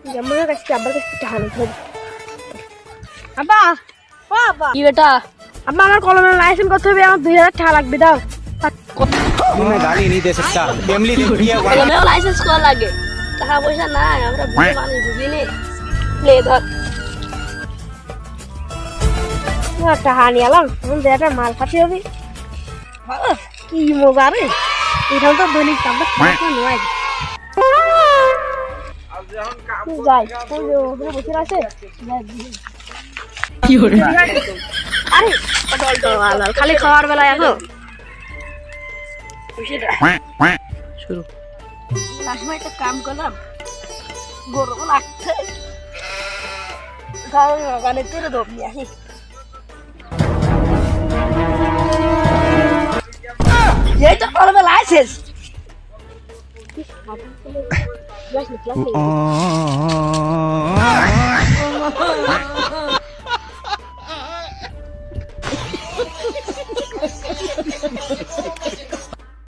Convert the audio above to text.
আমার কাছে আব্বার কাছে টাকা নেই। আব্বা ও আব্বা কি বেটা আব্বা আমার কলমের লাইসেন্স করতে হবে, আমার 2000 টাকা লাগবে দাও। मैं गाली नहीं दे सकता फैमिली देखती है কলমেও লাইসেন্স করা লাগে, টাকা পয়সা নাই, আমরা বুঝে মানুষ বুঝিনি। নে ধর। টাকা নিয়ে এলাম, এখন একটা মাল খাতে হবে। কি মজা রে, এখানে তো দৈনিক আমরা নয়। যাই বসে আছে আরে খালি খাওয়ার বেলায় এখন শুরু সময় একটা কাম করলাম, গরম লাগছে, গানে তেরে দোপ নিয়ে আসি। এই তো কলমে লাইসেন্স।